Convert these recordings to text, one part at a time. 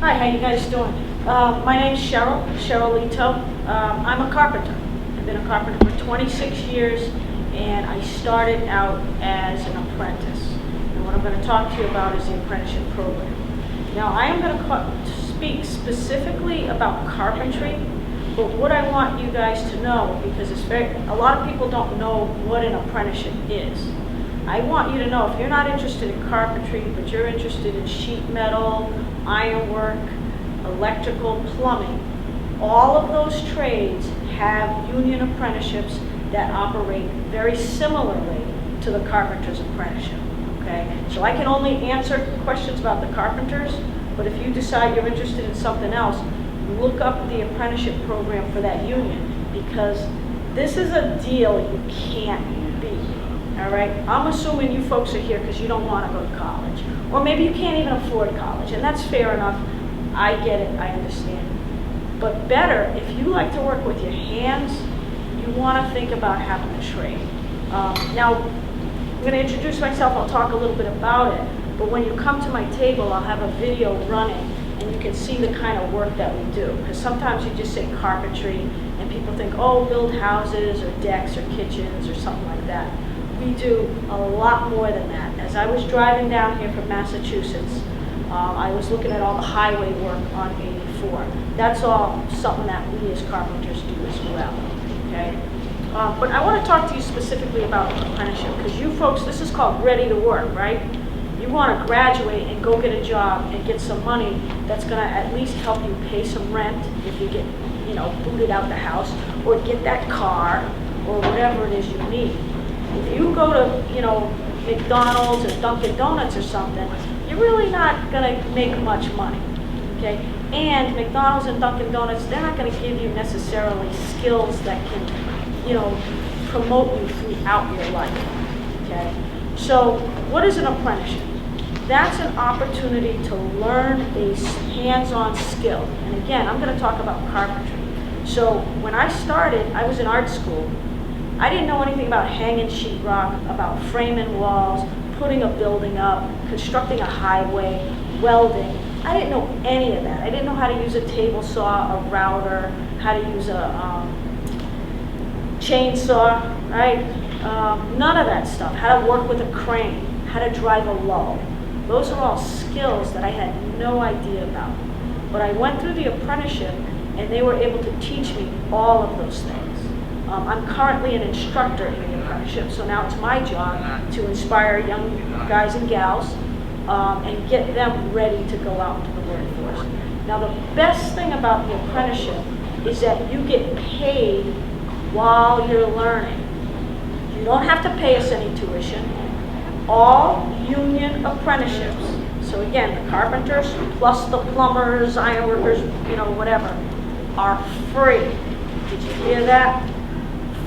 Hi, how you guys doing? My name's Cheryl Lito. I'm a carpenter. I've been a carpenter for 26 years, and I started out as an apprentice. And what I'm going to talk to you about is the apprenticeship program. Now, I am going to speak specifically about carpentry, but what I want you guys to know, because a lot of people don't know what an apprenticeship is. I want you to know, if you're not interested in carpentry, but you're interested in sheet metal, ironwork, electrical, plumbing, all of those trades have union apprenticeships that operate very similarly to the carpenter's apprenticeship. Okay? So I can only answer questions about the carpenters, but if you decide you're interested in something else, look up the apprenticeship program for that union, because this is a deal you can't beat. All right? I'm assuming you folks are here because you don't want to go to college. Or maybe you can't even afford college, and that's fair enough. I get it, I understand. But better, if you like to work with your hands, you want to think about having a trade. Now, I'm going to introduce myself, I'll talk a little bit about it, but when you come to my table, I'll have a video running, and you can see the kind of work that we do. Because sometimes you just say carpentry, and people think, oh, build houses, or decks, or kitchens, or something like that. We do a lot more than that. As I was driving down here from Massachusetts, I was looking at all the highway work on 84. That's all something that we as carpenters do as well. Okay? But I want to talk to you specifically about apprenticeship, because you folks, this is called ready to work, right? You want to graduate and go get a job and get some money that's going to at least help you pay some rent if you get, booted out the house, or get that car, or whatever it is you need. If you go to, McDonald's or Dunkin' Donuts or something, you're really not going to make much money, okay? And McDonald's and Dunkin' Donuts, they're not going to give you necessarily skills that can, promote you throughout your life, okay? So what is an apprenticeship? That's an opportunity to learn a hands-on skill. And again, I'm going to talk about carpentry. So when I started, I was in art school. I didn't know anything about hanging sheetrock, about framing walls, putting a building up, constructing a highway, welding. I didn't know any of that. I didn't know how to use a table saw, a router, how to use a chainsaw, right? None of that stuff. How to work with a crane, how to drive a lull. Those are all skills that I had no idea about. But I went through the apprenticeship, and they were able to teach me all of those things. I'm currently an instructor in the apprenticeship, so now it's my job to inspire young guys and gals and get them ready to go out into the workforce. Now, the best thing about the apprenticeship is that you get paid while you're learning. You don't have to pay us any tuition. All union apprenticeships, so again, the carpenters plus the plumbers, ironworkers, whatever, are free. Did you hear that?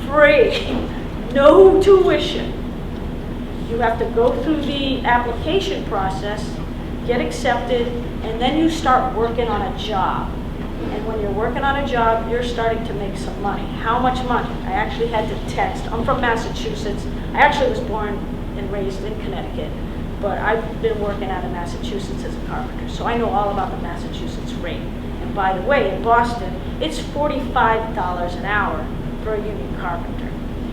Free. No tuition. You have to go through the application process, get accepted, and then you start working on a job. And when you're working on a job, you're starting to make some money. How much money? I actually had to text. I'm from Massachusetts. I actually was born and raised in Connecticut, but I've been working out of Massachusetts as a carpenter, so I know all about the Massachusetts rate. And by the way, in Boston, it's $45 an hour for a union carpenter.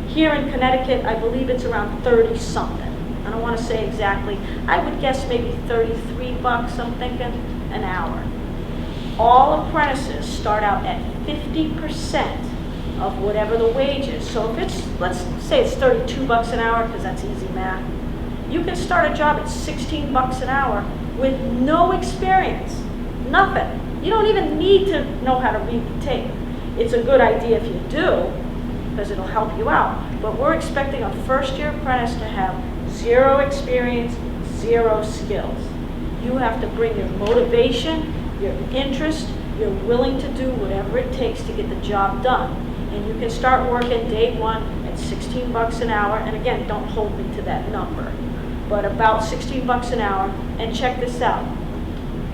Here in Connecticut, I believe it's around 30-something. I don't want to say exactly. I would guess maybe 33 bucks, I'm thinking, an hour. All apprentices start out at 50% of whatever the wage is. So if it's, let's say it's 32 bucks an hour, because that's easy math, you can start a job at 16 bucks an hour with no experience, nothing. You don't even need to know how to read the tape. It's a good idea if you do, because it'll help you out. But we're expecting a first-year apprentice to have 0 experience, 0 skills. You have to bring your motivation, your interest, you're willing to do whatever it takes to get the job done. And you can start working day one at 16 bucks an hour, and again, don't hold me to that number, but about 16 bucks an hour. And check this out.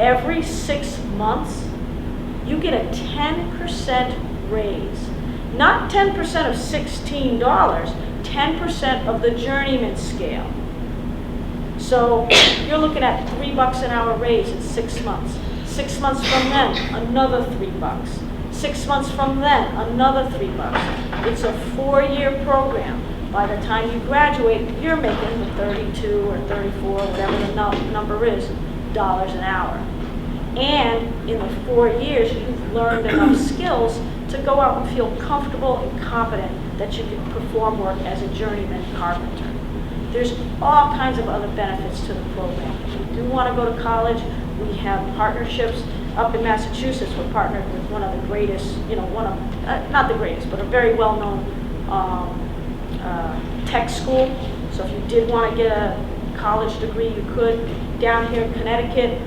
Every 6 months, you get a 10% raise. Not 10% of $16, 10% of the journeyman scale. So you're looking at $3 an hour raise in 6 months. 6 months from then, another $3. 6 months from then, another $3. It's a 4-year program. By the time you graduate, you're making the 32 or 34, whatever the number is, dollars an hour. And in the 4 years, you've learned enough skills to go out and feel comfortable and confident that you can perform work as a journeyman carpenter. There's all kinds of other benefits to the program. If you do want to go to college, we have partnerships. Up in Massachusetts, we're partnered with one of the greatest, not the greatest, but a very well-known tech school. So if you did want to get a college degree, you could. Down here in Connecticut,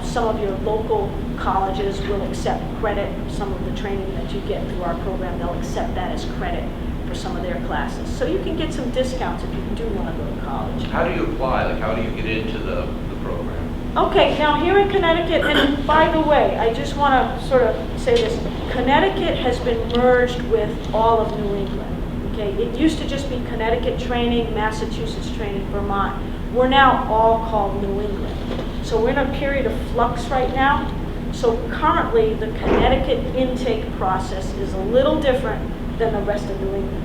some of your local colleges will accept credit. Some of the training that you get through our program, they'll accept that as credit for some of their classes. So you can get some discounts if you do want to go to college. How do you apply? Like, how do you get into the program? Okay, now here in Connecticut, and by the way, I just want to sort of say this, Connecticut has been merged with all of New England. Okay, it used to just be Connecticut training, Massachusetts training, Vermont. We're now all called New England. So we're in a period of flux right now. So currently, the Connecticut intake process is a little different than the rest of New England.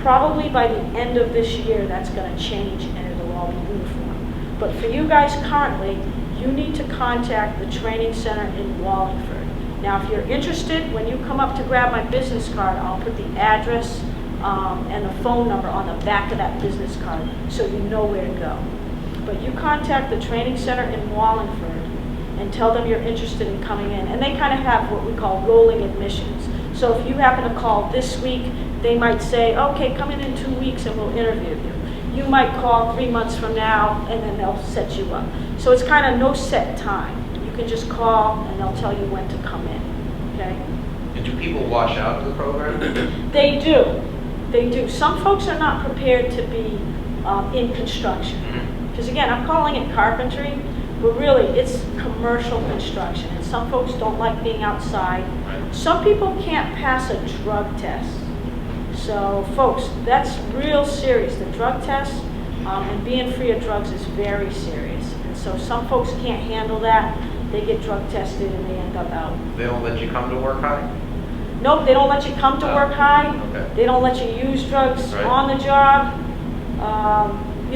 Probably by the end of this year, that's going to change and it'll all be uniform. But for you guys currently, you need to contact the training center in Wallingford. Now, if you're interested, when you come up to grab my business card, I'll put the address and the phone number on the back of that business card so you know where to go. But you contact the training center in Wallingford and tell them you're interested in coming in. And they kind of have what we call rolling admissions. So if you happen to call this week, they might say, okay, come in 2 weeks and we'll interview you. You might call 3 months from now and then they'll set you up. So it's kind of no set time. You can just call and they'll tell you when to come in, okay? And do people wash out of the program? They do. They do. Some folks are not prepared to be in construction. Because again, I'm calling it carpentry, but really it's commercial construction. And some folks don't like being outside. Right. Some people can't pass a drug test. So folks, that's real serious. The drug test and being free of drugs is very serious. And so some folks can't handle that. They get drug tested and they end up out. They don't let you come to work high? Nope, they don't let you come to work high. Okay. They don't let you use drugs Right. on the job.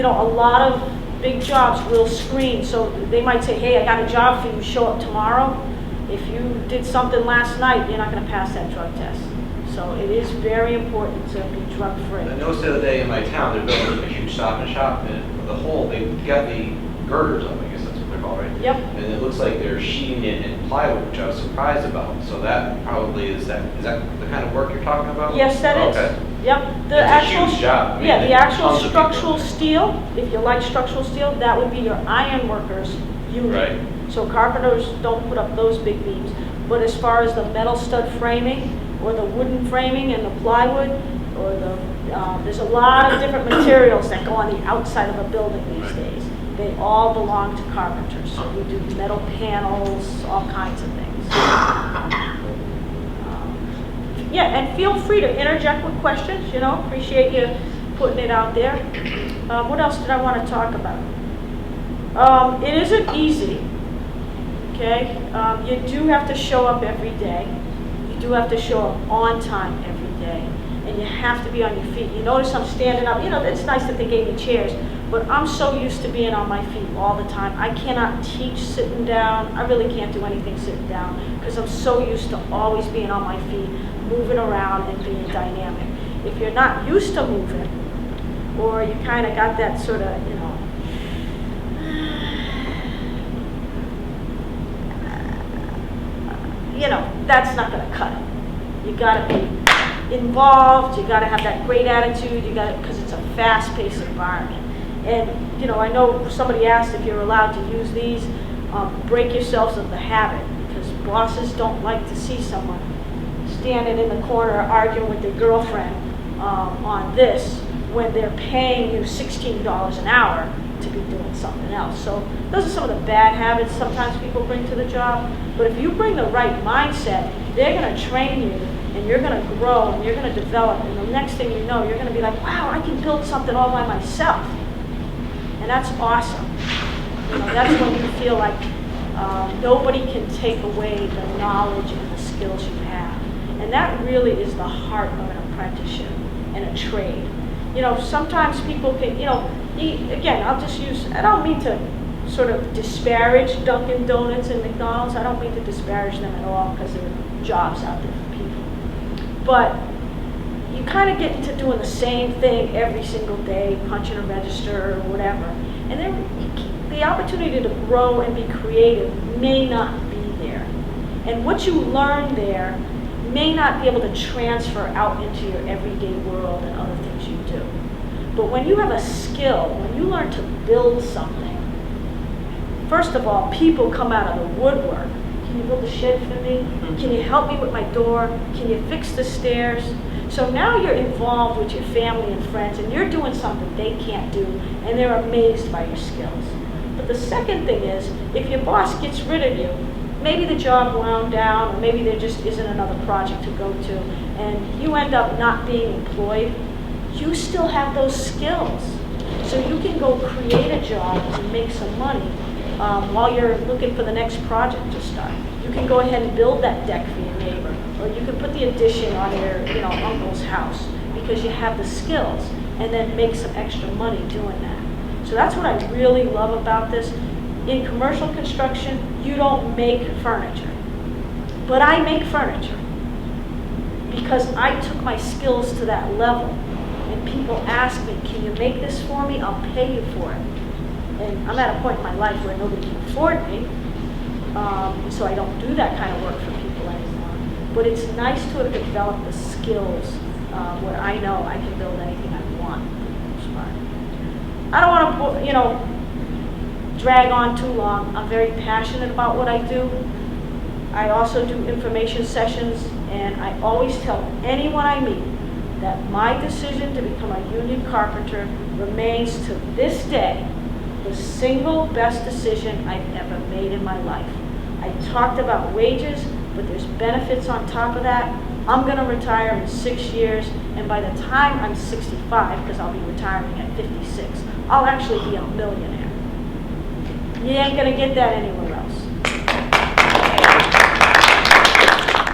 A lot of big jobs will screen. So they might say, hey, I got a job for you, show up tomorrow. If you did something last night, you're not going to pass that drug test. So it is very important to be drug free. I noticed the other day in my town, they're building a huge Stop and Shop, and the whole, they got the girders up, I guess that's what they're called, right? Yep. And it looks like they're sheeting it in plywood, which I was surprised about. So that probably is that the kind of work you're talking about? Yes, that is. Okay. Yep. It's a huge job. I mean, Yeah, the actual tons of structural people. steel, if you like structural steel, that would be your iron workers unit. Right. So carpenters don't put up those big beams. But as far as the metal stud framing, or the wooden framing and the plywood, or there's a lot of different materials that go on the outside of a building these Right. days. They all belong to carpenters. So we do metal panels, all kinds of things. Yeah, and feel free to interject with questions, appreciate you putting it out there. What else did I want to talk about? It isn't easy, okay? You do have to show up every day. You do have to show up on time every day. And you have to be on your feet. You notice I'm standing up. It's nice that they gave me chairs, but I'm so used to being on my feet all the time. I cannot teach sitting down. I really can't do anything sitting down because I'm so used to always being on my feet, moving around and being dynamic. If you're not used to moving, or you kind of got that sort of, that's not going to cut it. You got to be involved. You got to have that great attitude. You got to, because it's a fast-paced environment. And I know somebody asked if you're allowed to use these. Break yourselves of the habit, because bosses don't like to see someone standing in the corner arguing with their girlfriend on this when they're paying you $16 an hour to be doing something else. So those are some of the bad habits sometimes people bring to the job. But if you bring the right mindset, they're going to train you, and you're going to grow, and you're going to develop. And the next thing you know, you're going to be like, wow, I can build something all by myself. And that's awesome. That's when you feel like Nobody can take away the knowledge and the skills you have. And that really is the heart of an apprenticeship and a trade. You know, sometimes people can, again, I don't mean to sort of disparage Dunkin' Donuts and McDonald's. I don't mean to disparage them at all because there are jobs out there for people. But you kind of get into doing the same thing every single day, punching a register or whatever. And then the opportunity to grow and be creative may not be there. And what you learn there may not be able to transfer out into your everyday world and other things you do. But when you have a skill, when you learn to build something, first of all, people come out of the woodwork. Can you build a shed for me? Can you help me with my door? Can you fix the stairs? So now you're involved with your family and friends, and you're doing something they can't do, and they're amazed by your skills. But the second thing is, if your boss gets rid of you, maybe the job wound down, or maybe there just isn't another project to go to, and you end up not being employed, you still have those skills. So you can go create a job and make some money while you're looking for the next project to start. You can go ahead and build that deck for your neighbor, or you can put the addition on your uncle's house because you have the skills, and then make some extra money doing that. So that's what I really love about this. In commercial construction, you don't make furniture, but I make furniture because I took my skills to that level. And people ask me, can you make this for me? I'll pay you for it. And I'm at a point in my life where nobody can afford me, so I don't do that kind of work for people anymore. But it's nice to have developed the skills where I know I can build anything I want. I don't want to, drag on too long. I'm very passionate about what I do. I also do information sessions, and I always tell anyone I meet that my decision to become a union carpenter remains to this day the single best decision I've ever made in my life. I talked about wages, but there's benefits on top of that. I'm going to retire in 6 years, and by the time I'm 65, because I'll be retiring at 56, I'll actually be a millionaire. You ain't going to get that anywhere else.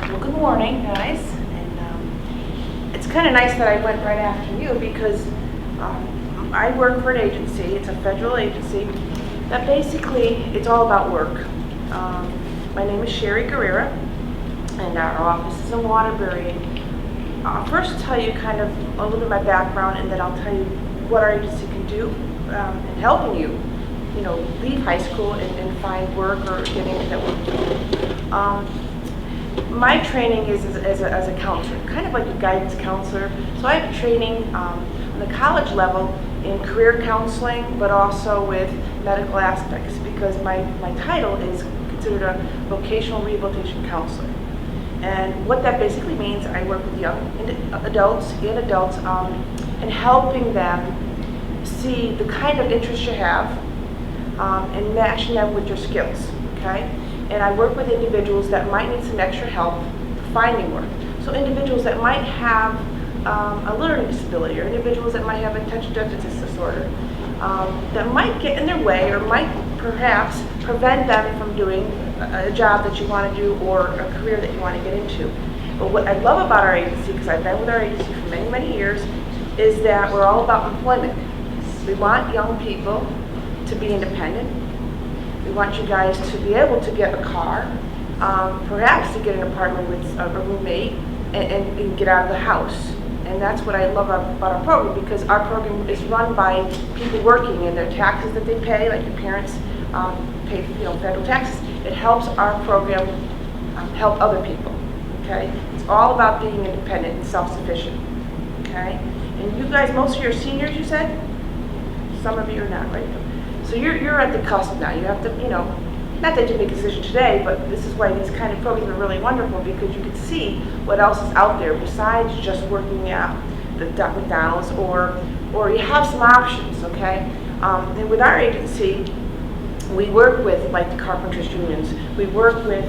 Well, good morning, guys. And it's kind of nice that I went right after you because I work for an agency. It's a federal agency that basically it's all about work. My name is Sherry Guerrera, and our office is in Waterbury. I'll first tell you kind of a little bit of my background, and then I'll tell you what our agency can do in helping you, leave high school and find work or get into that work. My training is as a counselor, kind of like a guidance counselor. So I have training on the college level in career counseling, but also with medical aspects, because my title is considered a vocational rehabilitation counselor. And what that basically means, I work with young adults and helping them see the kind of interests you have and matching them with your skills, okay? And I work with individuals that might need some extra help finding work. So individuals that might have a learning disability, or individuals that might have attention deficit disorder, that might get in their way or might perhaps prevent them from doing a job that you want to do or a career that you want to get into. But what I love about our agency, because I've been with our agency for many, many years, is that we're all about employment. We want young people to be independent. We want you guys to be able to get a car, perhaps to get an apartment with a roommate, and get out of the house. And that's what I love about our program, because our program is run by people working, and their taxes that they pay, like your parents pay federal taxes. It helps our program help other people, okay? It's all about being independent and self-sufficient, okay? And you guys, most of you are seniors, you said? Some of you are not, right? So you're at the cusp now. You have to, not that you make a decision today, but this is why these kind of programs are really wonderful, because you can see what else is out there besides just working at the McDonald's, or you have some options, okay? And with our agency, we work with like the carpenters unions. We work with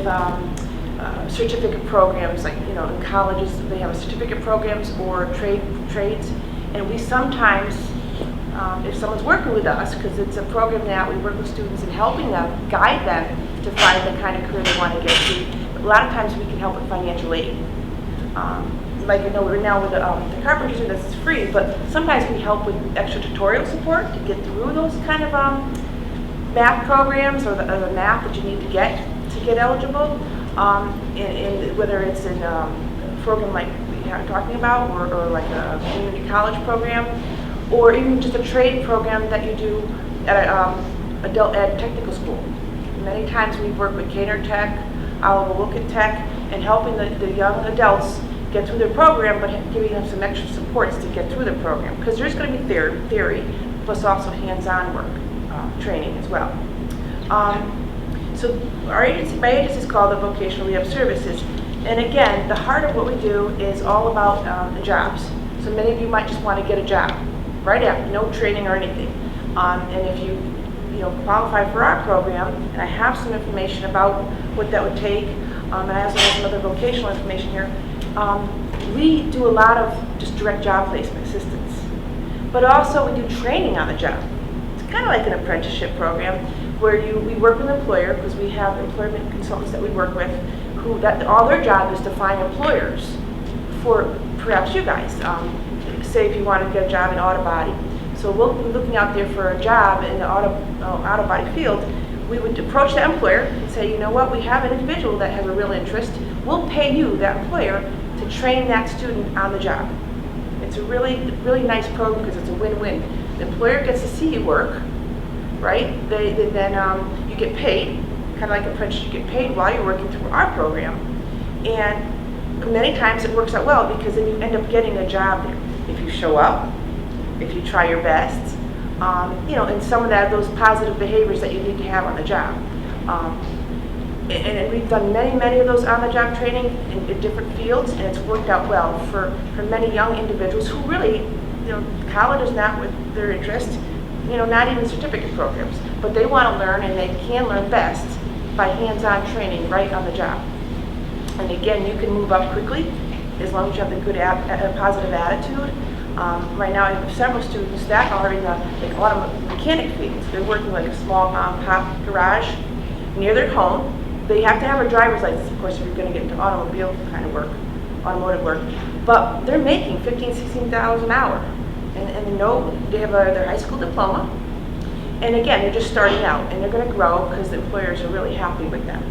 certificate programs, like in colleges they have certificate programs or trades, and we sometimes, if someone's working with us, because it's a program that we work with students and helping them, guide them to find the kind of career they want to get to. A lot of times we can help with financial aid. Like you know, right now with the carpenters, this is free, but sometimes we help with extra tutorial support to get through those kind of math programs or the math that you need to get eligible. And whether it's in a program like we are talking about, or like a community college program, or even just a trade program that you do at an adult ed technical school. Many times we've worked with Cater Tech, Oliver Wilkett Tech, and helping the young adults get through their program, but giving them some extra supports to get through the program. Because there's going to be theory, plus also hands-on work, training as well. So our agency, my agency is called the Vocational Rehab Services. And again, the heart of what we do is all about the jobs. So many of you might just want to get a job right after, no training or anything. And if you qualify for our program, and I have some information about what that would take, and I also have some other vocational information here, we do a lot of just direct job placement assistance. But also we do training on the job. It's kind of like an apprenticeship program where we work with an employer, because we have employment consultants that we work with, who all their job is to find employers for perhaps you guys. Say if you want to get a job in auto body. So we'll be looking out there for a job in the auto body field. We would approach that employer and say, you know what, we have an individual that has a real interest. We'll pay you, that employer, to train that student on the job. It's a really, really nice program because it's a win-win. The employer gets to see you work, right? Then you get paid, kind of like apprentice, you get paid while you're working through our program. And many times it works out well because then you end up getting a job there. If you show up, if you try your best, and some of those positive behaviors that you need to have on the job. And we've done many of those on-the-job training in different fields, and it's worked out well for many young individuals who really, college is not with their interest, not even certificate programs, but they want to learn, and they can learn best by hands-on training right on the job. And again, you can move up quickly as long as you have the good positive attitude. Right now I have several students that are in the auto mechanic fields. They're working like a small pop garage near their home. They have to have a driver's license, of course, if you're going to get into automobile kind of work, automotive work. But they're making $15,000, $16,000 an hour. And they have their high school diploma. And again, they're just starting out, and they're going to grow because the employers are really happy with them.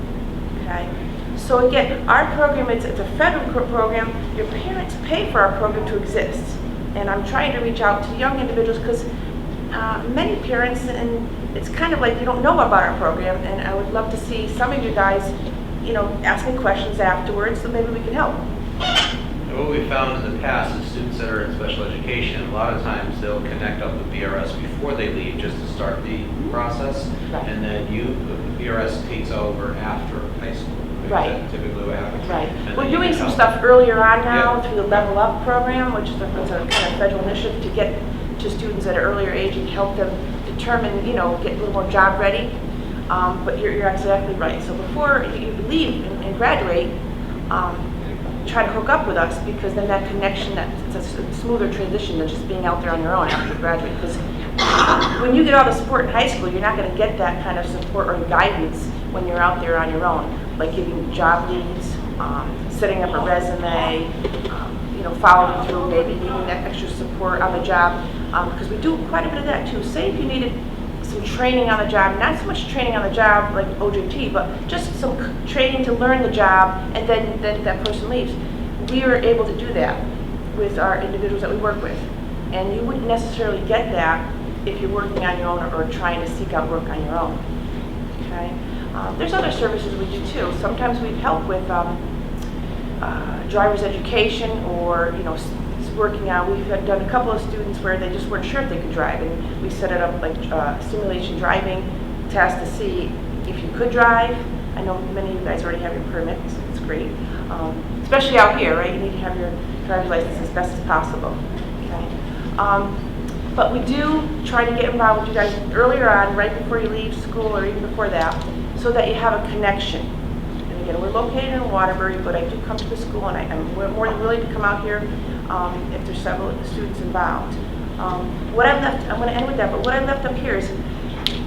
Okay? So again, our program, it's a federal program. Your parents pay for our program to exist. And I'm trying to reach out to young individuals because many parents, and it's kind of like you don't know about our program, and I would love to see some of you guys, ask me questions afterwards so maybe we can help. And what we found in the past is students that are in special education, a lot of times they'll connect up with BRS before they leave just to start the process. Right. And then the BRS takes over after high school. Right. That's typically what happens. Right. And We're then you doing can some help. stuff earlier on now Yeah. through the Level Up program, which is a kind of federal initiative to get to students at an earlier age and help them determine, get a little more job ready. But you're exactly right. So before you leave and graduate, try to hook up with us, because then that connection, it's a smoother transition than just being out there on your own after you graduate. Because when you get all the support in high school, you're not going to get that kind of support or guidance when you're out there on your own, like giving job leads, setting up a resume, following through, maybe needing that extra support on the job, because we do quite a bit of that too. Say if you needed some training on the job, not so much training on the job like OJT, but just some training to learn the job, and then that person leaves. We are able to do that with our individuals that we work with. And you wouldn't necessarily get that if you're working on your own or trying to seek out work on your own. Okay? There's other services we do too. Sometimes we help with driver's education, or working on. We've done a couple of students where they just weren't sure if they could drive, and we set it up like simulation driving test to see if you could drive. I know many of you guys already have your permits. It's great, especially out here, right? You need to have your driver's license as best as possible. Okay. But we do try to get involved with you guys earlier on, right before you leave school or even before that, so that you have a connection. And again, we're located in Waterbury, but I do come to the school, and I'm more than willing to come out here if there's several students involved. I'm going to end with that, but what I left up here is,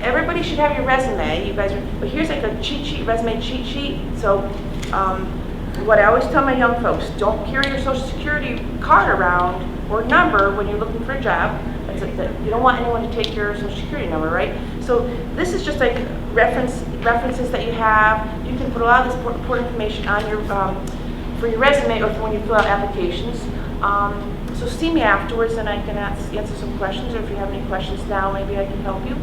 everybody should have your resume. You guys are, but here's like a cheat sheet, resume cheat sheet. So what I always tell my young folks, don't carry your social security card around or number when you're looking for a job. You don't want anyone to take your social security number, right? So this is just like references that you have. You can put a lot of this important information on your for your resume or for when you fill out applications. So see me afterwards and I can answer some questions, or if you have any questions now, maybe I can help you.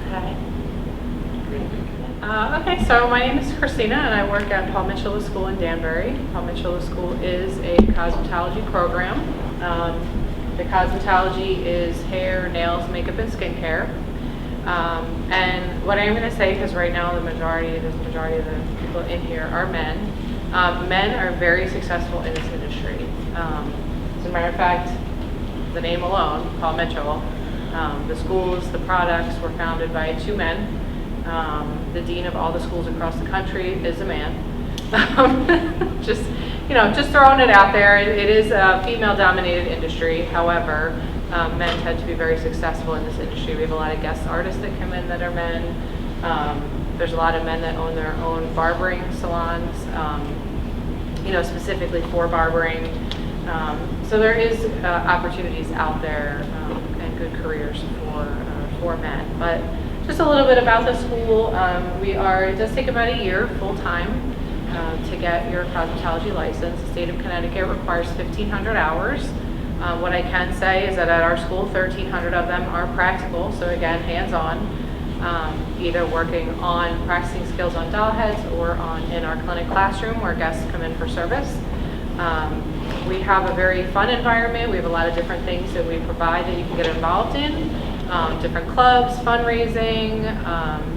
Okay. Okay, so my name is Christina and I work at Paul Mitchell School in Danbury. Paul Mitchell School is a cosmetology program. The cosmetology is hair, nails, makeup, and skincare. And what I'm going to say, because right now the majority of the people in here are men. Men are very successful in this industry. As a matter of fact, the name alone, Paul Mitchell, the schools, the products were founded by 2 men. The dean of all the schools across the country is a man. Just throwing it out there. It is a female-dominated industry. However, men tend to be very successful in this industry. We have a lot of guest artists that come in that are men. There's a lot of men that own their own barbering salons, specifically for barbering. So there is opportunities out there and good careers for men. But just a little bit about the school. It does take about a year full-time to get your cosmetology license. The state of Connecticut requires 1,500 hours. What I can say is that at our school, 1,300 of them are practical, so again, hands-on, either working on practicing skills on doll heads or in our clinic classroom where guests come in for service. We have a very fun environment. We have a lot of different things that we provide that you can get involved in. Different clubs, fundraising,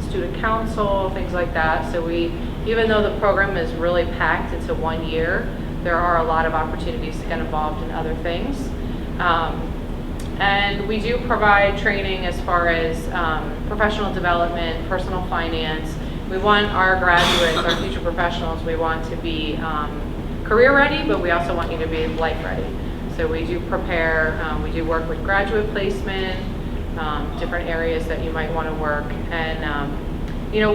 student council, things like that. So even though the program is really packed into 1 year, there are a lot of opportunities to get involved in other things. And we do provide training as far as professional development, personal finance. We want our graduates, our future professionals, we want to be career ready, but we also want you to be life ready. So we do prepare, we do work with graduate placement, different areas that you might want to work. And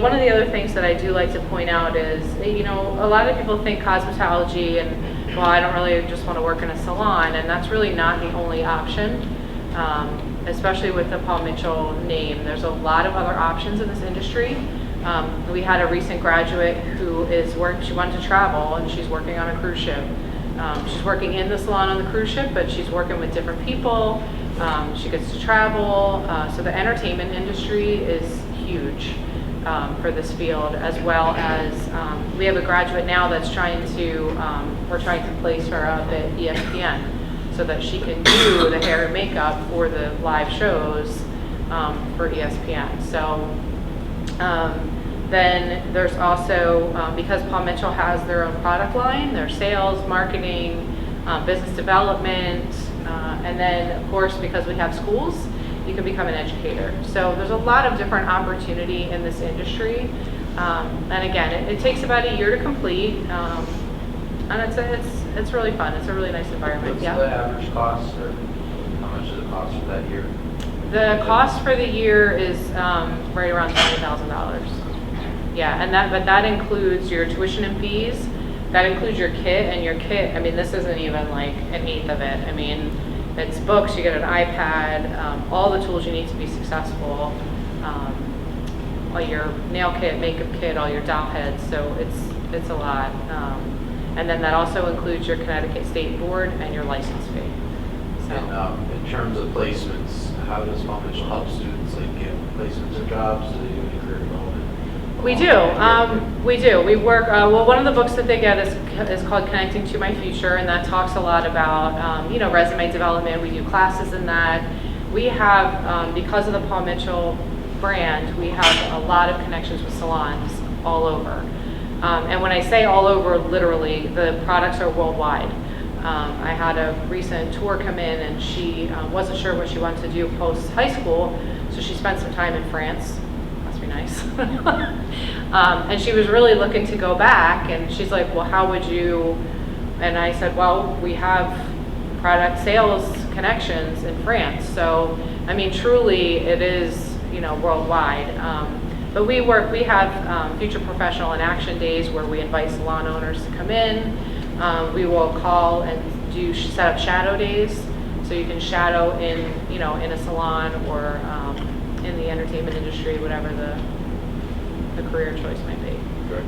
one of the other things that I do like to point out is, a lot of people think cosmetology and, well, I don't really just want to work in a salon, and that's really not the only option, especially with the Paul Mitchell name. There's a lot of other options in this industry. We had a recent graduate who she wanted to travel, and she's working on a cruise ship. She's working in the salon on the cruise ship, but she's working with different people. She gets to travel. So the entertainment industry is huge for this field, as well as we have a graduate now that's we're trying to place her up at ESPN so that she can do the hair and makeup for the live shows for ESPN. So then there's also, because Paul Mitchell has their own product line, their sales, marketing, business development, and then of course because we have schools, you can become an educator. So there's a lot of different opportunity in this industry. And again, it takes about a year to complete. And it's really fun. It's a really nice environment. What's Yeah. the average cost, or how much does it cost for that year? The cost for the year is right around $20,000. Yeah, but that includes your tuition and fees. That includes your kit, and your kit, I mean, this isn't even like an eighth of it. I mean, it's books, you get an iPad, all the tools you need to be successful, all your nail kit, makeup kit, all your doll heads, so it's a lot. And then that also includes your Connecticut State Board and your license fee. So. And in terms of placements, how does Paul Mitchell help students get placements or jobs? Do they do any career development? We do. We work, one of the books that they get is called Connecting to My Future, and that talks a lot about, resume development. We do classes in that. We have, because of the Paul Mitchell brand, we have a lot of connections with salons all over. And when I say all over, literally, the products are worldwide. I had a recent tour come in, and she wasn't sure what she wanted to do post high school, so she spent some time in France. Must be nice. And she was really looking to go back, and she's like, well, how would you? And I said, well, we have product sales connections in France. So, I mean, truly, it is, worldwide. But we have future professional in action days where we invite salon owners to come in. We will call and set up shadow days, so you can shadow in a salon or in the entertainment industry, whatever the career choice might be. Good.